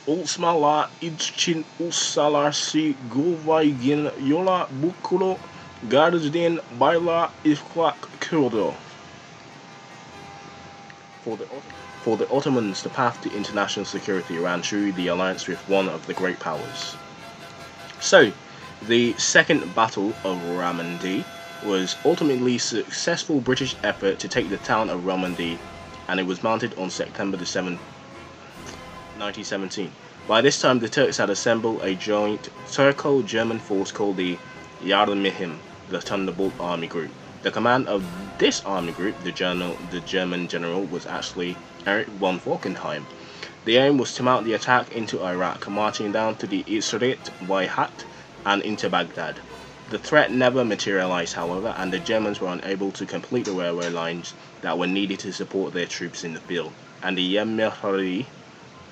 Ulsmala için uluslararası güvenliğin yola bukulu garden bayla iflak kurdu. For the Ottomans, the path to international security ran through the alliance with one of the great powers. So, the Second Battle of Ramadi was ultimately a successful British effort to take the town of Ramadi, and it was mounted on September the 7th, 1917. By this time, the Turks had assembled a joint Turco-German force called the Yardım, the Thunderbolt Army Group. The command of this army group, the German general, was actually Erich von Falkenhayn. The aim was to mount the attack into Iraq, marching down to the Isrit Wayhat and into Baghdad. The threat never materialized, however, and the Germans were unable to complete the railway lines that were needed to support their troops in the field, and the Yemehri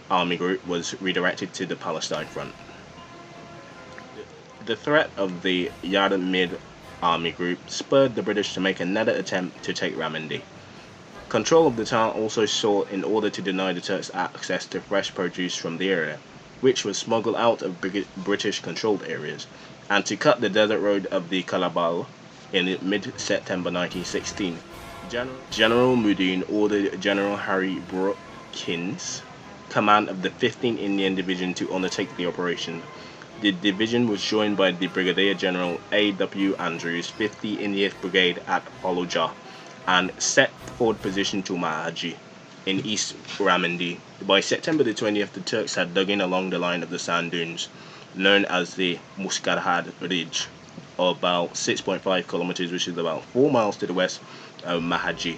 army group was redirected to the Palestine front. The threat of the Yardım army group spurred the British to make another attempt to take Ramadi. Control of the town also sought in order to deny the Turks access to fresh produce from the area, which was smuggled out of British-controlled areas, and to cut the desert road of the Kalabal in mid-September 1916. General Mudin ordered General Harry Brookins, command of the 15th Indian Division, to undertake the operation. The division was joined by the Brigadier General A.W. Andrews' 50th Indian Brigade at Fallujah, and set forward position to Mahaji in East Ramadi. By September the 20th, the Turks had dug in along the line of the sand dunes, known as the Muskarhad Ridge, about 6.5 kilometers, which is about 4 miles to the west of Mahaji.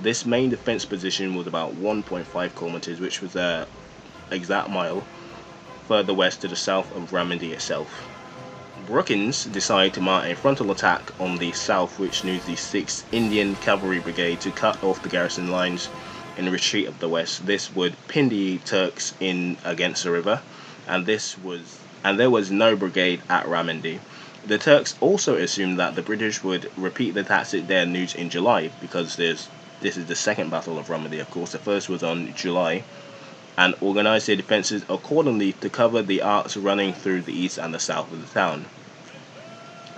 This main defense position was about 1.5 kilometers, which was an exact mile further west to the south of Ramadi itself. Brookins decided to mount a frontal attack on the south, which used the 6th Indian Cavalry Brigade to cut off the garrison lines in retreat of the west. This would pin the Turks in against the river, and there was no brigade at Ramadi. The Turks also assumed that the British would repeat the tactic they had used in July, because this is the second battle of Ramadi, of course. The first was on July, and organized their defenses accordingly to cover the arcs running through the east and the south of the town.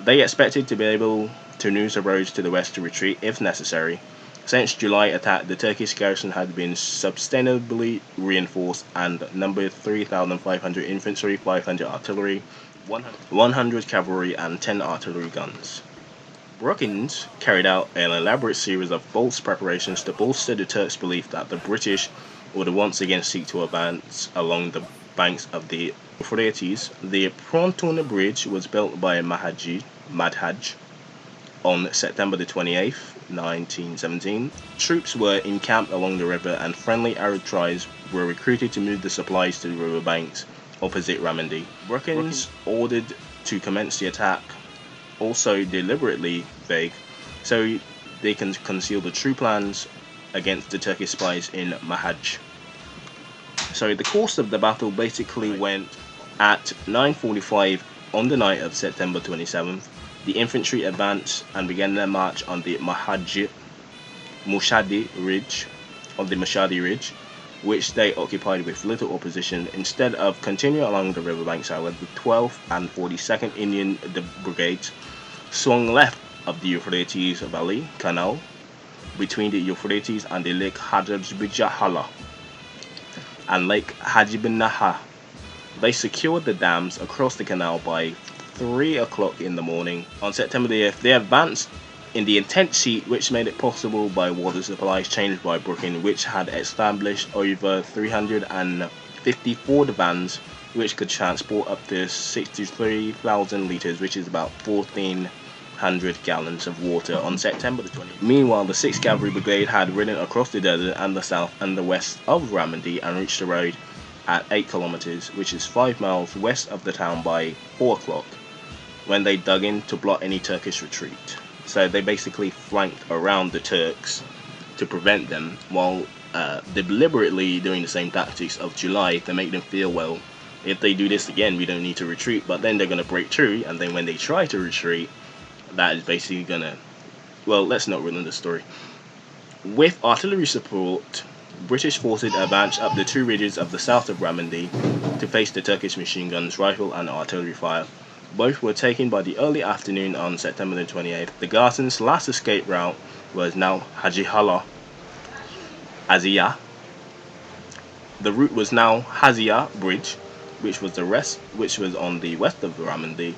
They expected to be able to use the roads to the west to retreat if necessary. Since July attack, the Turkish garrison had been substantially reinforced and numbered 3,500 infantry, 500 artillery, 100 cavalry, and 10 artillery guns. Brookins carried out an elaborate series of false preparations to bolster the Turks' belief that the British would once again seek to advance along the banks of the Euphrates. The Pontoon Bridge was built by Madhaj on September the 28th, 1917. Troops were encamped along the river, and friendly Arab tribes were recruited to move the supplies to the river banks opposite Ramadi. Brookins ordered to commence the attack, also deliberately vague, so they can conceal the true plans against the Turkish spies in Mahaj. So the course of the battle basically went at 9:45 on the night of September 27th. The infantry advanced and began their march on the Mushadi Ridge, which they occupied with little opposition. Instead of continuing along the riverbanks, however, the 12th and 42nd Indian Brigades swung left of the Euphrates Valley Canal between the Euphrates and the Lake Hajibjahala and Lake Hajibnaha. They secured the dams across the canal by 3 o'clock in the morning. On September the 8th, they advanced in the intense heat, which made it possible by water supplies changed by Brookins, which had established over 354 vans, which could transport up to 63,000 litres, which is about 1,400 gallons of water on September the 20th. Meanwhile, the 6th Cavalry Brigade had ridden across the desert and the south and the west of Ramadi and reached the road at 8 kilometers, which is 5 miles west of the town, by 4 o'clock, when they dug in to block any Turkish retreat. So they basically flanked around the Turks to prevent them, while deliberately doing the same tactics of July to make them feel, well, if they do this again, we don't need to retreat. But then they're going to break through, and then when they try to retreat, that is basically going to, well, let's not ruin the story. With artillery support, British forces advanced up the two ridges of the south of Ramadi to face the Turkish machine guns, rifle and artillery fire. Both were taken by the early afternoon on September the 28th. The garrison's last escape route was now Hajihala Azia. The route was now Hazia Bridge, which was on the west of Ramadi.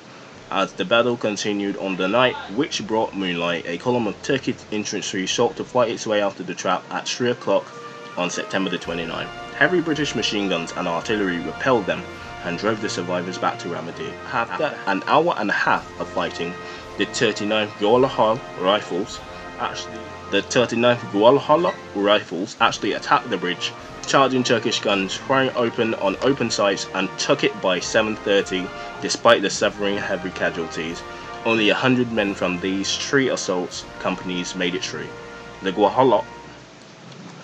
As the battle continued on the night which brought moonlight, a column of Turkish infantry sought to fight its way out of the trap at 3 o'clock on September the 29th. Heavy British machine guns and artillery repelled them and drove the survivors back to Ramadi. After an hour and a half of fighting, the 39th Guadalajara rifles actually attacked the bridge, charging Turkish guns, firing on open sights, and took it by 7:30. Despite the suffering heavy casualties, only 100 men from these 3 assault companies made it through. The Guadalajara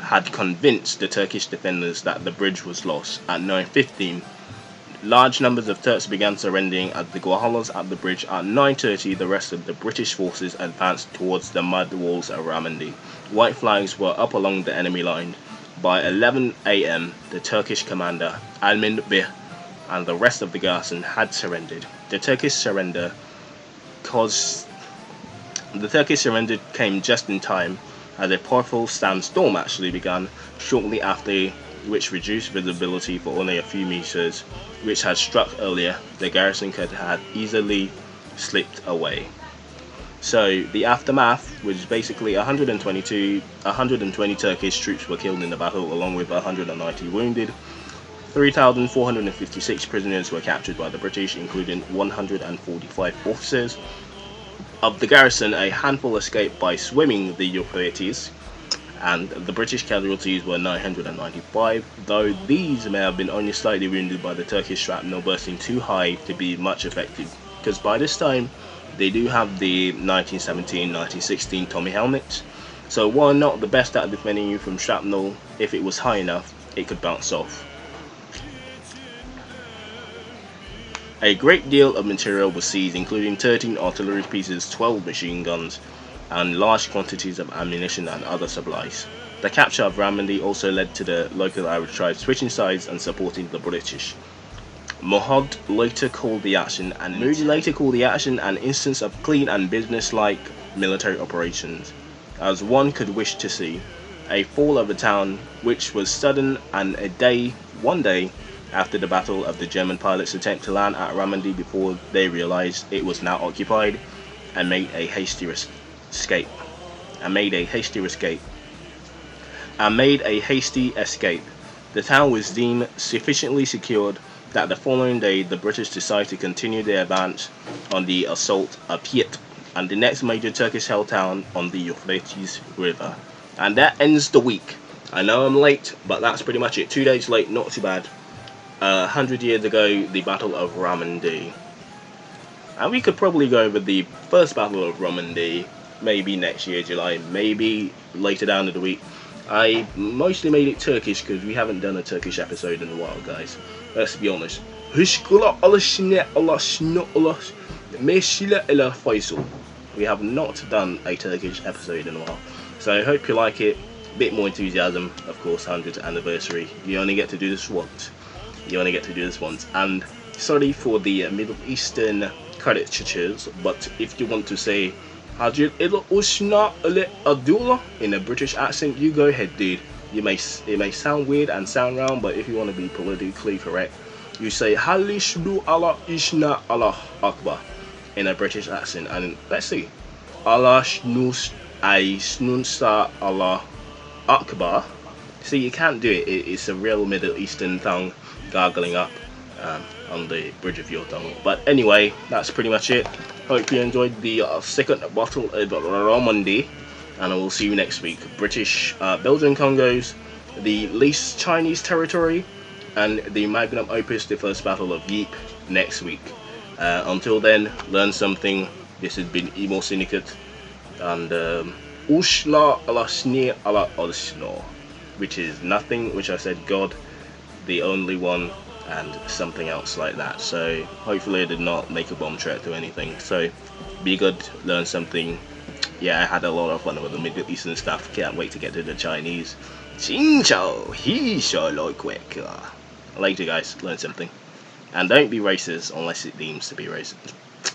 had convinced the Turkish defenders that the bridge was lost. At 9:15, large numbers of Turks began surrendering at the Guadalajaras at the bridge. At 9:30, the rest of the British forces advanced towards the mud walls of Ramadi. White flags were up along the enemy line. By 11 a.m., the Turkish commander, Almin Bey, and the rest of the garrison had surrendered. The Turkish surrender came just in time, as a powerful sandstorm actually began shortly after, which reduced visibility for only a few meters, which had struck earlier. The garrison could have easily slipped away. So the aftermath was basically 120 Turkish troops were killed in the battle, along with 190 wounded. 3,456 prisoners were captured by the British, including 145 officers. Of the garrison, a handful escaped by swimming the Euphrates, and the British casualties were 995, though these may have been only slightly wounded by the Turkish shrapnel bursting too high to be much effective, because by this time they do have the 1917-1916 Tommy helmets, so while not the best at defending you from shrapnel, if it was high enough, it could bounce off. A great deal of material was seized, including 13 artillery pieces, 12 machine guns, and large quantities of ammunition and other supplies. The capture of Ramadi also led to the local Arab tribes switching sides and supporting the British. Moody later called the action an instance of clean and business-like military operations, as one could wish to see. A fall of a town which was sudden, and one day after the battle of the German pilots' attempt to land at Ramadi before they realized it was now occupied, and made a hasty escape. The town was deemed sufficiently secured that the following day the British decided to continue their advance on the assault of Piet, and the next major Turkish held town on the Euphrates River. And that ends the week. I know I'm late, but that's pretty much it. 2 days late, not too bad. 100 years ago, the Battle of Ramadi. And we could probably go over the first Battle of Ramadi, maybe next year, July, maybe later down in the week. I mostly made it Turkish because we haven't done a Turkish episode in a while, guys. Let's be honest. We have not done a Turkish episode in a while. So I hope you like it. Bit more enthusiasm, of course, 100th anniversary. You only get to do this once. And sorry for the Middle Eastern caricatures, but if you want to say in a British accent, you go ahead, dude. It may sound weird and sound wrong, but if you want to be politically correct, you say Halishdu Allah Ishna Allah Akbar in a British accent. And let's see, Allah Shnus Snunsa Allah Akbar. See, you can't do it. It's a real Middle Eastern tongue gargling up on the bridge of your tongue. But anyway, that's pretty much it. Hope you enjoyed the second Battle of Ramadi, and I will see you next week. British Belgian Congos, the least Chinese territory, and the magnum opus, the first Battle of Ypres, next week. Until then, learn something. This has been Emo Syndicate, and Ushla ala Sneer ala Olsno, which is nothing, which I said God, the only one, and something else like that. So hopefully I did not make a bomb threat to anything. So be good, learn something. Yeah, I had a lot of fun with the Middle Eastern stuff. Can't wait to get to the Chinese. Chincho, he sure like quick. Later, guys, learn something. And don't be racist unless it deems to be racist.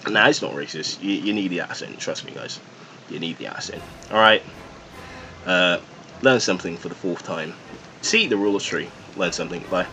Nah, it's not racist. You need the accent. Trust me, guys. You need the accent. Alright. Learn something for the 4th time. See the ruler's tree. Learn something. Bye.